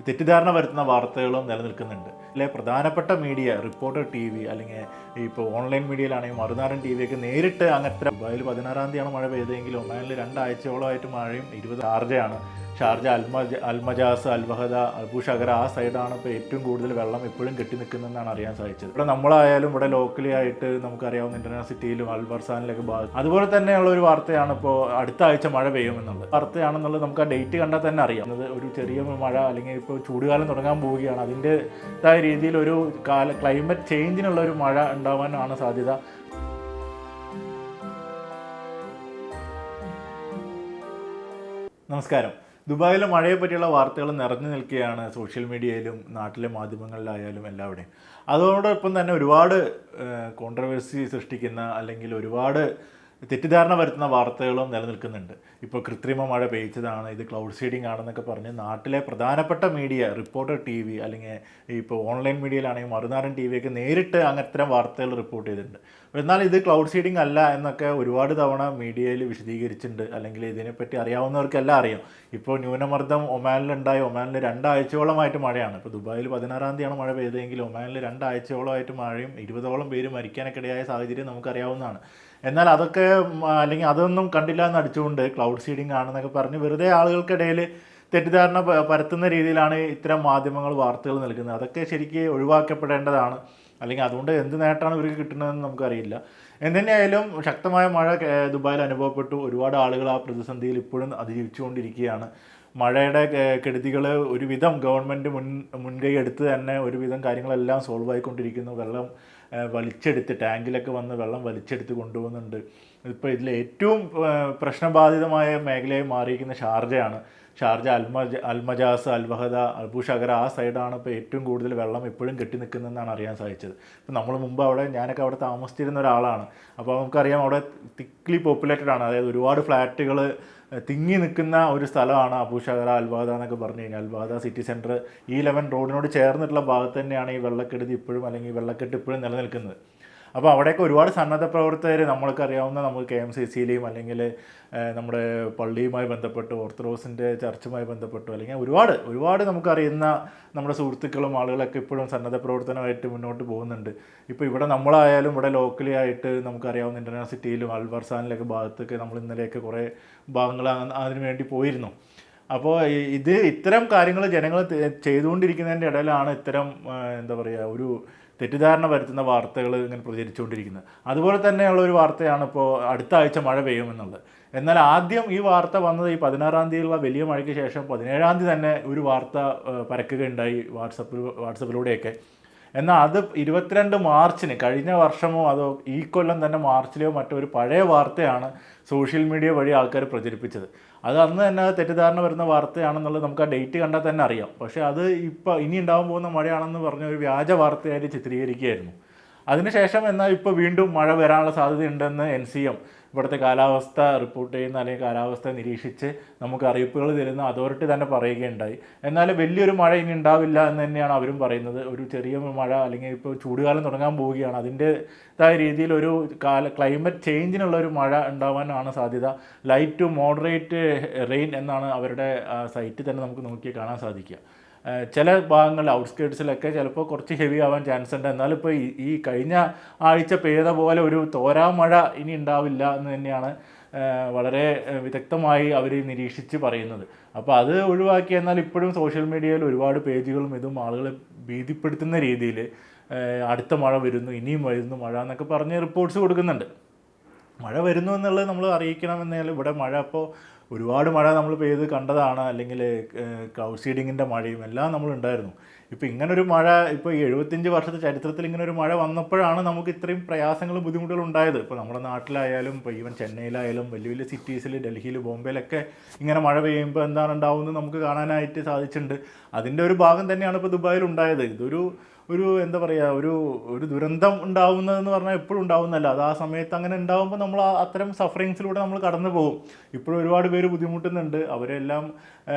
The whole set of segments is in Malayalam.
തെറ്റിദ്ധാരണ വരുത്തുന്ന വാർത്തകളും നിലനിൽക്കുന്നുണ്ട്. അല്ലെ പ്രധാനപ്പെട്ട മീഡിയ റിപ്പോർട്ടർ TV അല്ലെങ്കിൽ ഇപ്പോൾ ഓൺലൈൻ മീഡിയയിലാണെങ്കിൽ മറുനാടൻ TV ഒക്കെ നേരിട്ട് അങ്ങനത്തെ ദുബായിൽ 16-ാം തീയതിയാണ് മഴ പെയ്തെങ്കിലും ഒമാനിൽ 2 ആഴ്ചയോളമായിട്ട് മഴയും 20 ഷാർജയാണ്. ഷാർജ, അൽമജാസ്, അൽവഹദ, അബു ഷഗറ ആ സൈഡാണ് ഇപ്പോൾ ഏറ്റവും കൂടുതൽ വെള്ളം ഇപ്പോഴും കെട്ടി നിൽക്കുന്നതെന്നാണ് അറിയാൻ സാധിച്ചത്. ഇവിടെ നമ്മളായാലും ഇവിടെ ലോക്കലി ആയിട്ട് നമുക്കറിയാവുന്ന ഇന്റർനാഷണൽ സിറ്റിയിലും അൽബർസാനിലൊക്കെ അതുപോലെ തന്നെയുള്ള ഒരു വാർത്തയാണ് ഇപ്പോൾ അടുത്ത ആഴ്ച മഴ പെയ്യുമെന്നുള്ളത്. വാർത്തയാണെന്നുള്ളത് നമുക്ക് ആ ഡേറ്റ് കണ്ടാൽ തന്നെ അറിയാം. ഒരു ചെറിയ മഴ അല്ലെങ്കിൽ ഇപ്പോൾ ചൂടുകാലം തുടങ്ങാൻ പോവുകയാണ്, അതിൻ്റെതായ രീതിയിൽ ഒരു ക്ലൈമറ്റ് ചേഞ്ചിനുള്ള ഒരു മഴ ഉണ്ടാവാനാണ് സാധ്യത. നമസ്കാരം. ദുബായിലെ മഴയെ പറ്റിയുള്ള വാർത്തകൾ നിറഞ്ഞു നിൽക്കുകയാണ് സോഷ്യൽ മീഡിയയിലും നാട്ടിലെ മാധ്യമങ്ങളിലായാലും എല്ലാവിടെയും. അതോടൊപ്പം തന്നെ ഒരുപാട് കോൺട്രവേഴ്സി സൃഷ്ടിക്കുന്ന അല്ലെങ്കിൽ ഒരുപാട് തെറ്റിദ്ധാരണ വരുത്തുന്ന വാർത്തകളും നിലനിൽക്കുന്നുണ്ട്. ഇപ്പോൾ കൃത്രിമ മഴ പെയ്ച്ചതാണ്, ഇത് ക്ലൗഡ് സീഡിംഗ് ആണെന്നൊക്കെ പറഞ്ഞ് നാട്ടിലെ പ്രധാനപ്പെട്ട മീഡിയ റിപ്പോർട്ടർ TV അല്ലെങ്കിൽ ഇപ്പോൾ ഓൺലൈൻ മീഡിയയിലാണെങ്കിൽ മറുനാടൻ TV ഒക്കെ നേരിട്ട് അങ്ങനത്തരം വാർത്തകൾ റിപ്പോർട്ട് ചെയ്തിട്ടുണ്ട്. എന്നാൽ ഇത് ക്ലൗഡ് സീഡിംഗ് അല്ല എന്നൊക്കെ ഒരുപാട് തവണ മീഡിയയിൽ വിശദീകരിച്ചിട്ടുണ്ട്. അല്ലെങ്കിൽ ഇതിനെപ്പറ്റി അറിയാവുന്നവർക്കെല്ലാം അറിയാം. ഇപ്പോൾ ന്യൂനമർദ്ദം ഒമാനിലുണ്ടായി. ഒമാനിൽ 2 ആഴ്ചയോളമായിട്ട് മഴയാണ്. ഇപ്പോൾ ദുബായിൽ 16-ാം തീയതിയാണ് മഴ പെയ്തെങ്കിൽ ഒമാനിൽ 2 ആഴ്ചയോളമായിട്ട് മഴയും 20ഓളം പേര് മരിക്കാനൊക്കെ ഇടയായ സാഹചര്യം നമുക്കറിയാവുന്നതാണ്. എന്നാൽ അതൊക്കെ അല്ലെങ്കിൽ അതൊന്നും കണ്ടില്ല എന്ന് അടിച്ചുകൊണ്ട് ക്ലൗഡ് സീഡിംഗ് ആണെന്നൊക്കെ പറഞ്ഞ് വെറുതെ ആളുകൾക്കിടയിൽ തെറ്റിദ്ധാരണ പരത്തുന്ന രീതിയിലാണ് ഇത്തരം മാധ്യമങ്ങൾ വാർത്തകൾ നൽകുന്നത്. അതൊക്കെ ശരിക്കും ഒഴിവാക്കപ്പെടേണ്ടതാണ്. അല്ലെങ്കിൽ അതുകൊണ്ട് എന്ത് നേട്ടമാണ് ഇവർക്ക് കിട്ടുന്നതെന്ന് നമുക്കറിയില്ല. എന്തുതന്നെയായാലും ശക്തമായ മഴ ദുബായിൽ അനുഭവപ്പെട്ടു. ഒരുപാട് ആളുകൾ ആ പ്രതിസന്ധിയിൽ ഇപ്പോഴും അതിജീവിച്ചുകൊണ്ടിരിക്കുകയാണ്. മഴയുടെ കെടുതികൾ ഒരുവിധം ഗവൺമെൻറ് മുൻകൈ എടുത്ത് തന്നെ ഒരുവിധം കാര്യങ്ങളെല്ലാം സോൾവ് ആയിക്കൊണ്ടിരിക്കുന്നു. വെള്ളം വലിച്ചെടുത്ത് ടാങ്കിലൊക്കെ വന്ന് വെള്ളം വലിച്ചെടുത്ത് കൊണ്ടുപോകുന്നുണ്ട്. ഇപ്പോൾ ഇതിൽ ഏറ്റവും പ്രശ്നബാധിതമായ മേഖലയായി മാറിയിരിക്കുന്ന ഷാർജയാണ്. ഷാർജ, അൽമജാസ്, അൽവഹദ, അബു ഷഗറ ആ സൈഡാണ് ഇപ്പോൾ ഏറ്റവും കൂടുതൽ വെള്ളം ഇപ്പോഴും കെട്ടി നിൽക്കുന്നതെന്നാണ് അറിയാൻ സാധിച്ചത്. ഇപ്പോൾ നമ്മൾ മുമ്പ് ഞാനൊക്കെ അവിടെ താമസിച്ചിരുന്ന ഒരാളാണ്. അപ്പോൾ നമുക്കറിയാം അവിടെ തിക്ലി പോപ്പുലേറ്റഡ് ആണ്. അതായത് ഒരുപാട് ഫ്ലാറ്റുകൾ തിങ്ങി നിൽക്കുന്ന ഒരു സ്ഥലമാണ് അബു ഷഗറ, അൽവഹദ എന്നൊക്കെ പറഞ്ഞു കഴിഞ്ഞാൽ. അൽവഹദ സിറ്റി സെൻറ്റർ E11 റോഡിനോട് ചേർന്നിട്ടുള്ള ഭാഗത്ത് തന്നെയാണ് ഈ വെള്ളക്കെടുതി ഇപ്പോഴും അല്ലെങ്കിൽ വെള്ളക്കെട്ട് ഇപ്പോഴും നിലനിൽക്കുന്നത്. അപ്പോൾ അവിടെയൊക്കെ ഒരുപാട് സന്നദ്ധ പ്രവർത്തകർ നമ്മൾക്കറിയാവുന്ന നമുക്ക് KMCCയിലെയും അല്ലെങ്കിൽ നമ്മുടെ പള്ളിയുമായി ബന്ധപ്പെട്ട് ഓർത്തഡോക്സിൻ്റെ ചർച്ചുമായി ബന്ധപ്പെട്ടു അല്ലെങ്കിൽ ഒരുപാട് നമുക്കറിയുന്ന നമ്മുടെ സുഹൃത്തുക്കളും ആളുകളൊക്കെ ഇപ്പോഴും സന്നദ്ധ പ്രവർത്തനമായിട്ട് മുന്നോട്ട് പോകുന്നുണ്ട്. ഇപ്പോൾ ഇവിടെ നമ്മളായാലും ഇവിടെ ലോക്കലി ആയിട്ട് നമുക്കറിയാവുന്ന ഇന്റർനാഷണൽ സിറ്റിയിലും അൽബർസാനിലൊക്കെ ഭാഗത്തൊക്കെ നമ്മൾ ഇന്നലെയൊക്കെ കുറേ ഭാഗങ്ങൾ അതിനു വേണ്ടി പോയിരുന്നു. അപ്പോൾ ഇത്തരം കാര്യങ്ങൾ ജനങ്ങൾ ചെയ്തുകൊണ്ടിരിക്കുന്നതിൻ്റെ ഇടയിലാണ് ഇത്തരം എന്താ പറയുക ഒരു തെറ്റിദ്ധാരണ വരുത്തുന്ന വാർത്തകൾ ഇങ്ങനെ പ്രചരിച്ചുകൊണ്ടിരിക്കുന്നത്. അതുപോലെ തന്നെയുള്ള ഒരു വാർത്തയാണ് ഇപ്പോൾ അടുത്ത ആഴ്ച മഴ പെയ്യുമെന്നുള്ളത്. എന്നാൽ ആദ്യം ഈ വാർത്ത വന്നത് ഈ 16-ാം തീയതിയുള്ള വലിയ മഴയ്ക്ക് ശേഷം 17-ാം തീയതി തന്നെ ഒരു വാർത്ത പരക്കുകയുണ്ടായി വാട്സപ്പിലൂടെയൊക്കെ. എന്നാൽ അത് 22 മാർച്ചിന് കഴിഞ്ഞ വർഷമോ അതോ ഈ കൊല്ലം തന്നെ മാർച്ചിലെയോ മറ്റോ ഒരു പഴയ വാർത്തയാണ് സോഷ്യൽ മീഡിയ വഴി ആൾക്കാർ പ്രചരിപ്പിച്ചത്. അത് അന്ന് തന്നെ തെറ്റിദ്ധാരണ വരുന്ന വാർത്തയാണെന്നുള്ളത് നമുക്ക് ആ ഡേറ്റ് കണ്ടാൽ തന്നെ അറിയാം. പക്ഷേ അത് ഇപ്പോൾ ഇനി ഉണ്ടാകാൻ പോകുന്ന മഴയാണെന്ന് പറഞ്ഞ ഒരു വ്യാജ വാർത്തയായിട്ട് ചിത്രീകരിക്കുകയായിരുന്നു. അതിനുശേഷം എന്നാൽ ഇപ്പോൾ വീണ്ടും മഴ വരാനുള്ള സാധ്യതയുണ്ടെന്ന് NCM ഇവിടുത്തെ കാലാവസ്ഥ റിപ്പോർട്ട് ചെയ്യുന്ന അല്ലെങ്കിൽ കാലാവസ്ഥ നിരീക്ഷിച്ച് നമുക്ക് അറിയിപ്പുകൾ തരുന്ന അതോറിറ്റി തന്നെ പറയുകയുണ്ടായി. എന്നാൽ വലിയൊരു മഴ ഇനി ഉണ്ടാവില്ല എന്ന് തന്നെയാണ് അവരും പറയുന്നത്. ഒരു ചെറിയ മഴ അല്ലെങ്കിൽ ഇപ്പോൾ ചൂടുകാലം തുടങ്ങാൻ പോവുകയാണ്, അതിൻ്റെതായ രീതിയിൽ ഒരു ക്ലൈമറ്റ് ചേഞ്ചിനുള്ള ഒരു മഴ ഉണ്ടാവാനാണ് സാധ്യത. ലൈറ്റ് ടു മോഡറേറ്റ് റെയിൻ എന്നാണ് അവരുടെ സൈറ്റിൽ തന്നെ നമുക്ക് നോക്കി കാണാൻ സാധിക്കുക. ചില ഭാഗങ്ങളിൽ ഔട്ട്സ്കേർട്സിലൊക്കെ ചിലപ്പോൾ കുറച്ച് ഹെവി ആവാൻ ചാൻസ് ഉണ്ട്. എന്നാലിപ്പോൾ ഈ കഴിഞ്ഞ ആഴ്ച പെയ്ത പോലെ ഒരു തോരാ മഴ ഇനി ഉണ്ടാവില്ല എന്ന് തന്നെയാണ് വളരെ വിദഗ്ധമായി അവർ നിരീക്ഷിച്ച് പറയുന്നത്. അപ്പോൾ അത് ഒഴിവാക്കി എന്നാൽ ഇപ്പോഴും സോഷ്യൽ മീഡിയയിൽ ഒരുപാട് പേജുകളും ഇതും ആളുകളെ ഭീതിപ്പെടുത്തുന്ന രീതിയിൽ അടുത്ത മഴ വരുന്നു, ഇനിയും വരുന്നു മഴ എന്നൊക്കെ പറഞ്ഞ് റിപ്പോർട്ട്സ് കൊടുക്കുന്നുണ്ട്. മഴ വരുന്നു എന്നുള്ളത് നമ്മൾ അറിയിക്കണമെന്നാൽ ഇവിടെ മഴ ഇപ്പോൾ ഒരുപാട് മഴ നമ്മൾ പെയ്ത് കണ്ടതാണ്. അല്ലെങ്കിൽ ക്ലൗഡ് സീഡിങ്ങിൻ്റെ മഴയും എല്ലാം നമ്മളുണ്ടായിരുന്നു. ഇപ്പോൾ ഇങ്ങനൊരു മഴ ഇപ്പോൾ 75 വർഷത്തെ ചരിത്രത്തിൽ ഇങ്ങനൊരു മഴ വന്നപ്പോഴാണ് നമുക്ക് ഇത്രയും പ്രയാസങ്ങളും ബുദ്ധിമുട്ടുകളും ഉണ്ടായത്. ഇപ്പോൾ നമ്മുടെ നാട്ടിലായാലും ഇപ്പോൾ ഈവൻ ചെന്നൈയിലായാലും വലിയ വലിയ സിറ്റീസിൽ ഡൽഹിയിൽ ബോംബെയിലൊക്കെ ഇങ്ങനെ മഴ പെയ്യുമ്പോൾ എന്താണ് ഉണ്ടാവുന്നത് നമുക്ക് കാണാനായിട്ട് സാധിച്ചിട്ടുണ്ട്. അതിൻ്റെ ഒരു ഭാഗം തന്നെയാണ് ഇപ്പോൾ ദുബായിൽ ഉണ്ടായത്. ഒരു എന്താ പറയുക ഒരു ദുരന്തം ഉണ്ടാവുന്നതെന്ന് പറഞ്ഞാൽ എപ്പോഴും ഉണ്ടാവുന്നതല്ല. അത് ആ സമയത്ത് അങ്ങനെ ഉണ്ടാകുമ്പോൾ നമ്മൾ അത്തരം സഫറിങ്സിലൂടെ നമ്മൾ കടന്നു പോകും. ഇപ്പോഴും ഒരുപാട് പേര് ബുദ്ധിമുട്ടുന്നുണ്ട്. അവരെല്ലാം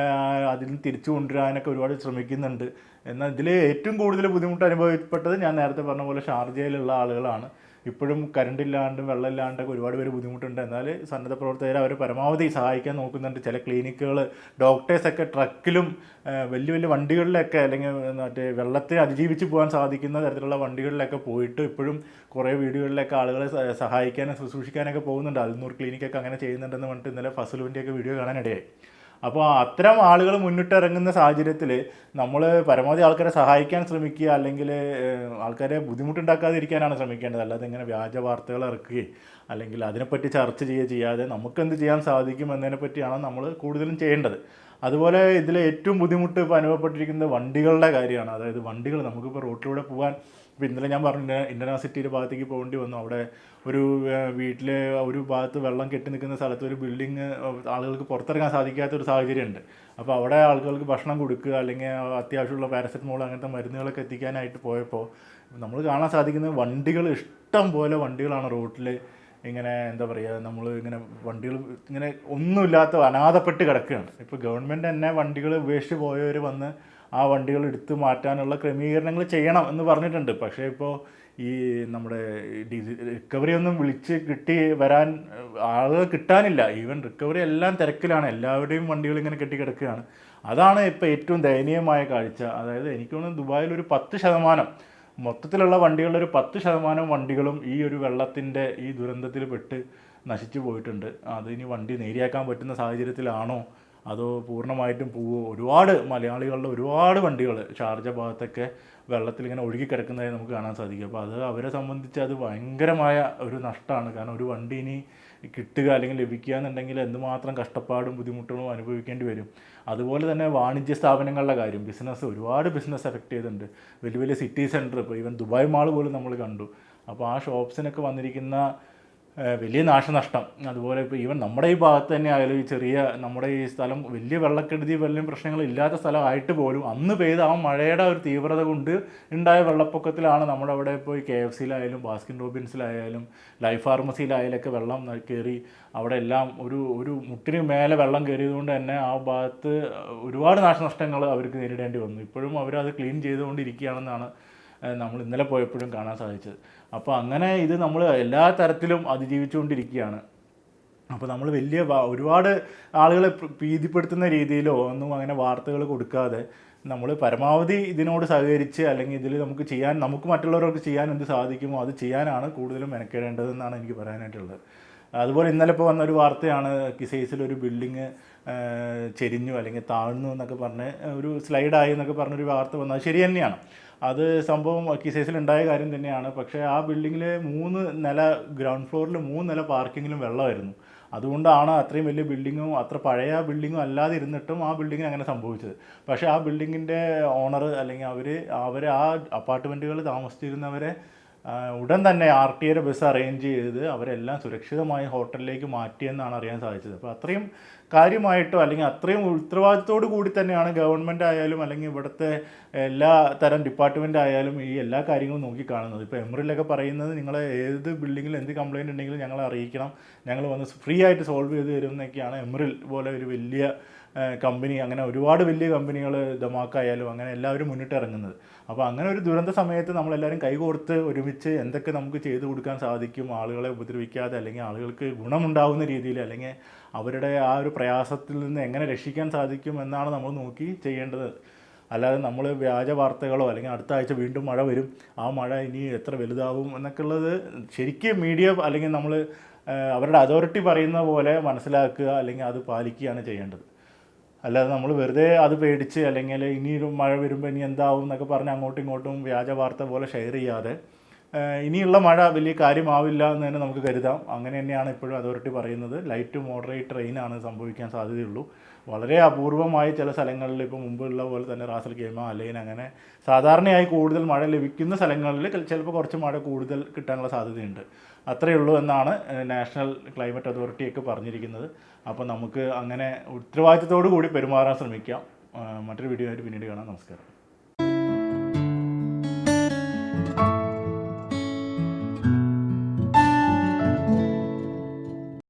അതിൽ നിന്ന് തിരിച്ചു കൊണ്ടുവരാനൊക്കെ ഒരുപാട് ശ്രമിക്കുന്നുണ്ട്. എന്നാൽ ഇതിൽ ഏറ്റവും കൂടുതൽ ബുദ്ധിമുട്ട് അനുഭവപ്പെട്ടത് ഞാൻ നേരത്തെ പറഞ്ഞ പോലെ ഷാർജയിലുള്ള ആളുകളാണ്. ഇപ്പോഴും കറണ്ടില്ലാണ്ടും വെള്ളമില്ലാണ്ടൊക്കെ ഒരുപാട് പേര് ബുദ്ധിമുട്ടുണ്ട്. എന്നാൽ സന്നദ്ധ പ്രവർത്തകർ അവർ പരമാവധി സഹായിക്കാൻ നോക്കുന്നുണ്ട്. ചില ക്ലിനിക്കുകൾ, ഡോക്ടേഴ്സൊക്കെ ട്രക്കിലും വലിയ വലിയ വണ്ടികളിലൊക്കെ അല്ലെങ്കിൽ മറ്റേ വെള്ളത്തെ അതിജീവിച്ച് പോകാൻ സാധിക്കുന്ന തരത്തിലുള്ള വണ്ടികളിലൊക്കെ പോയിട്ട് ഇപ്പോഴും കുറേ വീടുകളിലൊക്കെ ആളുകളെ സഹായിക്കാനും ശുശ്രൂഷിക്കാനൊക്കെ പോകുന്നുണ്ട്. അൽനൂർ ക്ലിനിക്കൊക്കെ അങ്ങനെ ചെയ്യുന്നുണ്ടെന്ന് പറഞ്ഞിട്ട് ഇന്നലെ ഫസലുവിൻ്റെയൊക്കെ വീഡിയോ കാണാനിടയായി. അപ്പോൾ അത്തരം ആളുകൾ മുന്നിട്ടിറങ്ങുന്ന സാഹചര്യത്തിൽ നമ്മൾ പരമാവധി ആൾക്കാരെ സഹായിക്കാൻ ശ്രമിക്കുക, അല്ലെങ്കിൽ ആൾക്കാരെ ബുദ്ധിമുട്ടുണ്ടാക്കാതിരിക്കാനാണ് ശ്രമിക്കേണ്ടത്. അല്ലാതെ ഇങ്ങനെ വ്യാജ വാർത്തകൾ ഇറക്കുകയും അല്ലെങ്കിൽ അതിനെപ്പറ്റി ചർച്ച ചെയ്യാതെ നമുക്കെന്ത് ചെയ്യാൻ സാധിക്കും എന്നതിനെ പറ്റിയാണ് നമ്മൾ കൂടുതലും ചെയ്യേണ്ടത്. അതുപോലെ ഇതിൽ ഏറ്റവും ബുദ്ധിമുട്ട് ഇപ്പോൾ അനുഭവപ്പെട്ടിരിക്കുന്നത് വണ്ടികളുടെ കാര്യമാണ്. അതായത് വണ്ടികൾ നമുക്കിപ്പോൾ റോട്ടിലൂടെ പോകാൻ, ഇപ്പോൾ ഇന്നലെ ഞാൻ പറഞ്ഞു ഇന്ത്യൻ സിറ്റിയുടെ ഭാഗത്തേക്ക് പോകേണ്ടി വന്നു. അവിടെ ഒരു വീട്ടിലെ ഒരു ഭാഗത്ത് വെള്ളം കെട്ടി നിൽക്കുന്ന സ്ഥലത്ത് ഒരു ബിൽഡിങ് ആളുകൾക്ക് പുറത്തിറങ്ങാൻ സാധിക്കാത്തൊരു സാഹചര്യമുണ്ട്. അപ്പോൾ അവിടെ ആളുകൾക്ക് ഭക്ഷണം കൊടുക്കുക അല്ലെങ്കിൽ അത്യാവശ്യമുള്ള പാരസെറ്റമോൾ അങ്ങനത്തെ മരുന്നുകളൊക്കെ എത്തിക്കാനായിട്ട് പോയപ്പോൾ നമ്മൾ കാണാൻ സാധിക്കുന്നത് വണ്ടികൾ, ഇഷ്ടം പോലെ വണ്ടികളാണ് റോട്ടിൽ ഇങ്ങനെ എന്താ പറയുക, നമ്മൾ ഇങ്ങനെ വണ്ടികൾ ഇങ്ങനെ ഒന്നുമില്ലാത്ത അനാഥപ്പെട്ട് കിടക്കുകയാണ്. ഇപ്പോൾ ഗവൺമെൻറ് തന്നെ വണ്ടികൾ ഉപേക്ഷിച്ച് പോയവർ വന്ന് ആ വണ്ടികൾ എടുത്ത് മാറ്റാനുള്ള ക്രമീകരണങ്ങൾ ചെയ്യണം എന്ന് പറഞ്ഞിട്ടുണ്ട്. പക്ഷേ ഇപ്പോൾ ഈ നമ്മുടെ റിക്കവറി ഒന്നും വിളിച്ച് കിട്ടി വരാൻ ആളുകൾ കിട്ടാനില്ല. ഈവൻ റിക്കവറി എല്ലാം തിരക്കിലാണ്, എല്ലാവരുടെയും വണ്ടികൾ ഇങ്ങനെ കെട്ടിക്കിടക്കുകയാണ്. അതാണ് ഇപ്പോൾ ഏറ്റവും ദയനീയമായ കാഴ്ച. അതായത് എനിക്ക് തോന്നുന്നു ദുബായിൽ ഒരു 10% മൊത്തത്തിലുള്ള വണ്ടികളുടെ ഒരു 10% വണ്ടികളും ഈ ഒരു വെള്ളത്തിൻ്റെ ഈ ദുരന്തത്തിൽ പെട്ട് നശിച്ചു പോയിട്ടുണ്ട്. അതിനി വണ്ടി നേരെയാക്കാൻ പറ്റുന്ന സാഹചര്യത്തിലാണോ അതോ പൂർണ്ണമായിട്ടും പോവോ? ഒരുപാട് മലയാളികളുടെ ഒരുപാട് വണ്ടികൾ ഷാർജ ഭാഗത്തൊക്കെ വെള്ളത്തിൽ ഇങ്ങനെ ഒഴുകിക്കിടക്കുന്നതായി നമുക്ക് കാണാൻ സാധിക്കും. അപ്പോൾ അത് അവരെ സംബന്ധിച്ച് അത് ഭയങ്കരമായ ഒരു നഷ്ടമാണ്. കാരണം ഒരു വണ്ടി ഇനി കിട്ടുക അല്ലെങ്കിൽ ലഭിക്കുക എന്നുണ്ടെങ്കിൽ എന്തുമാത്രം കഷ്ടപ്പാടും ബുദ്ധിമുട്ടുകളും അനുഭവിക്കേണ്ടി വരും. അതുപോലെ തന്നെ വാണിജ്യ സ്ഥാപനങ്ങളുടെ കാര്യം, ഒരുപാട് ബിസിനസ് എഫക്റ്റ് ചെയ്തിട്ടുണ്ട്. വലിയ വലിയ സിറ്റി സെൻറ്റർ, ഇപ്പോൾ ഈവൻ ദുബായ് മാൾ പോലും നമ്മൾ കണ്ടു. അപ്പോൾ ആ ഷോപ്സിനൊക്കെ വന്നിരിക്കുന്ന വലിയ നാശനഷ്ടം. അതുപോലെ ഇപ്പോൾ ഈവൻ നമ്മുടെ ഈ ഭാഗത്ത് തന്നെ ആയാലും ഈ ചെറിയ നമ്മുടെ ഈ സ്ഥലം വലിയ വെള്ളക്കെടുതി വലിയ പ്രശ്നങ്ങളില്ലാത്ത സ്ഥലമായിട്ട് പോലും അന്ന് പെയ്ത ആ മഴയുടെ ഒരു തീവ്രത കൊണ്ട് ഉണ്ടായ വെള്ളപ്പൊക്കത്തിലാണ് നമ്മുടെ അവിടെ ഇപ്പോൾ ഈ KFCയിലായാലും ബാസ്കിൻ റോബിൻസിലായാലും ലൈഫ് ഫാർമസിയിലായാലൊക്കെ വെള്ളം കയറി അവിടെ എല്ലാം ഒരു മുട്ടിന് മേലെ വെള്ളം കയറിയതുകൊണ്ട് തന്നെ ആ ഭാഗത്ത് ഒരുപാട് നാശനഷ്ടങ്ങൾ അവർക്ക് നേരിടേണ്ടി വന്നു. ഇപ്പോഴും അവരത് ക്ലീൻ ചെയ്തുകൊണ്ടിരിക്കുകയാണെന്നാണ് നമ്മൾ ഇന്നലെ പോയപ്പോഴും കാണാൻ സാധിച്ചത്. അപ്പോൾ അങ്ങനെ ഇത് നമ്മൾ എല്ലാ തരത്തിലും അതിജീവിച്ചുകൊണ്ടിരിക്കുകയാണ്. അപ്പോൾ നമ്മൾ ഒരുപാട് ആളുകളെ ഭീതിപ്പെടുത്തുന്ന രീതിയിലോ ഒന്നും അങ്ങനെ വാർത്തകൾ കൊടുക്കാതെ നമ്മൾ പരമാവധി ഇതിനോട് സഹകരിച്ച് അല്ലെങ്കിൽ ഇതിൽ നമുക്ക് മറ്റുള്ളവർക്ക് ചെയ്യാൻ എന്ത് സാധിക്കുമോ അത് ചെയ്യാനാണ് കൂടുതലും മെനക്കേടേണ്ടതെന്നാണ് എനിക്ക് പറയാനായിട്ടുള്ളത്. അതുപോലെ ഇന്നലെ ഇപ്പോൾ വന്നൊരു വാർത്തയാണ്, കിസൈസിലൊരു ബിൽഡിങ് ചെരിഞ്ഞു അല്ലെങ്കിൽ താഴ്ന്നു എന്നൊക്കെ പറഞ്ഞ് ഒരു സ്ലൈഡായി എന്നൊക്കെ പറഞ്ഞൊരു വാർത്ത വന്നത് ശരി തന്നെയാണ്. അത് സംഭവം കിസൈസിലുണ്ടായ കാര്യം തന്നെയാണ്. പക്ഷേ ആ ബിൽഡിങ്ങിൽ 3 നില, ഗ്രൗണ്ട് ഫ്ലോറിൽ 3 നില പാർക്കിങ്ങിലും വെള്ളമായിരുന്നു. അതുകൊണ്ടാണ് അത്രയും വലിയ ബിൽഡിങ്ങും അത്ര പഴയ ബിൽഡിങ്ങും അല്ലാതെ ഇരുന്നിട്ടും ആ ബിൽഡിങ്ങിന് അങ്ങനെ സംഭവിച്ചത്. പക്ഷേ ആ ബിൽഡിങ്ങിൻ്റെ ഓണർ അല്ലെങ്കിൽ അവർ ആ അപ്പാർട്ട്മെൻറ്റുകളിൽ താമസിച്ചിരുന്നവരെ ഉടൻ തന്നെ RTA ബസ് അറേഞ്ച് ചെയ്ത് അവരെല്ലാം സുരക്ഷിതമായി ഹോട്ടലിലേക്ക് മാറ്റിയെന്നാണ് അറിയാൻ സാധിച്ചത്. അപ്പോൾ അത്രയും കാര്യമായിട്ടോ അല്ലെങ്കിൽ അത്രയും ഉത്തരവാദിത്തോടു കൂടി തന്നെയാണ് ഗവൺമെൻറ് ആയാലും അല്ലെങ്കിൽ ഇവിടുത്തെ എല്ലാ തരം ഡിപ്പാർട്ട്മെൻ്റ് ആയാലും ഈ എല്ലാ കാര്യങ്ങളും നോക്കിക്കാണുന്നത്. ഇപ്പോൾ എമറിലൊക്കെ പറയുന്നത് നിങ്ങൾ ഏത് ബിൽഡിങ്ങിൽ എന്ത് കംപ്ലയിൻ്റ് ഉണ്ടെങ്കിലും ഞങ്ങളെ അറിയിക്കണം, ഞങ്ങൾ വന്ന് ഫ്രീ ആയിട്ട് സോൾവ് ചെയ്ത് തരും എന്നൊക്കെയാണ് എമറിൽ പോലെ ഒരു വലിയ കമ്പനി, അങ്ങനെ ഒരുപാട് വലിയ കമ്പനികൾ, ദമാക്കായാലും അങ്ങനെ എല്ലാവരും മുന്നിട്ടിറങ്ങുന്നത്. അപ്പോൾ അങ്ങനെ ഒരു ദുരന്ത സമയത്ത് നമ്മളെല്ലാവരും കൈകോർത്ത് ഒരുമിച്ച് എന്തൊക്കെ നമുക്ക് ചെയ്തു കൊടുക്കാൻ സാധിക്കും, ആളുകളെ ഉപദ്രവിക്കാതെ അല്ലെങ്കിൽ ആളുകൾക്ക് ഗുണമുണ്ടാകുന്ന രീതിയിൽ അല്ലെങ്കിൽ അവരുടെ ആ ഒരു പ്രയാസത്തിൽ നിന്ന് എങ്ങനെ രക്ഷിക്കാൻ സാധിക്കും എന്നാണ് നമ്മൾ നോക്കി ചെയ്യേണ്ടത്. അല്ലാതെ നമ്മൾ വ്യാജ വാർത്തകളോ അല്ലെങ്കിൽ അടുത്ത ആഴ്ച വീണ്ടും മഴ വരും, ആ മഴ ഇനി എത്ര വലുതാവും എന്നൊക്കെ ഉള്ളത് ശരിക്കും മീഡിയ അല്ലെങ്കിൽ നമ്മൾ അവരുടെ അതോറിറ്റി പറയുന്ന പോലെ മനസ്സിലാക്കുക അല്ലെങ്കിൽ അത് പാലിക്കുകയാണ് ചെയ്യേണ്ടത്. അല്ലാതെ നമ്മൾ വെറുതെ അത് പേടിച്ച് അല്ലെങ്കിൽ ഇനിയൊരു മഴ വരുമ്പോൾ ഇനി എന്താവും എന്നൊക്കെ പറഞ്ഞ് അങ്ങോട്ടും ഇങ്ങോട്ടും വ്യാജ വാർത്ത പോലെ ഷെയർ ചെയ്യാതെ ഇനിയുള്ള മഴ വലിയ കാര്യമാവില്ല എന്ന് തന്നെ നമുക്ക് കരുതാം. അങ്ങനെ തന്നെയാണ് ഇപ്പോഴും അതോറിറ്റി പറയുന്നത്. ലൈറ്റ് ടു മോഡറേറ്റ് റെയിനാണ് സംഭവിക്കാൻ സാധ്യതയുള്ളൂ. വളരെ അപൂർവമായി ചില സ്ഥലങ്ങളിൽ ഇപ്പോൾ മുമ്പുള്ള പോലെ തന്നെ റാസൽ ഖൈമ, അലൈൻ അങ്ങനെ സാധാരണയായി കൂടുതൽ മഴ ലഭിക്കുന്ന സ്ഥലങ്ങളിൽ ചിലപ്പോൾ കുറച്ച് മഴ കൂടുതൽ കിട്ടാനുള്ള സാധ്യതയുണ്ട്. അത്രയേ ഉള്ളൂ എന്നാണ് നാഷണൽ ക്ലൈമറ്റ് അതോറിറ്റിയൊക്കെ പറഞ്ഞിരിക്കുന്നത്. അപ്പോൾ നമുക്ക് അങ്ങനെ ഉത്തരവാദിത്തത്തോടു കൂടി പെരുമാറാൻ ശ്രമിക്കാം. മറ്റൊരു വീഡിയോ ആയിട്ട് പിന്നീട് കാണാം. നമസ്കാരം.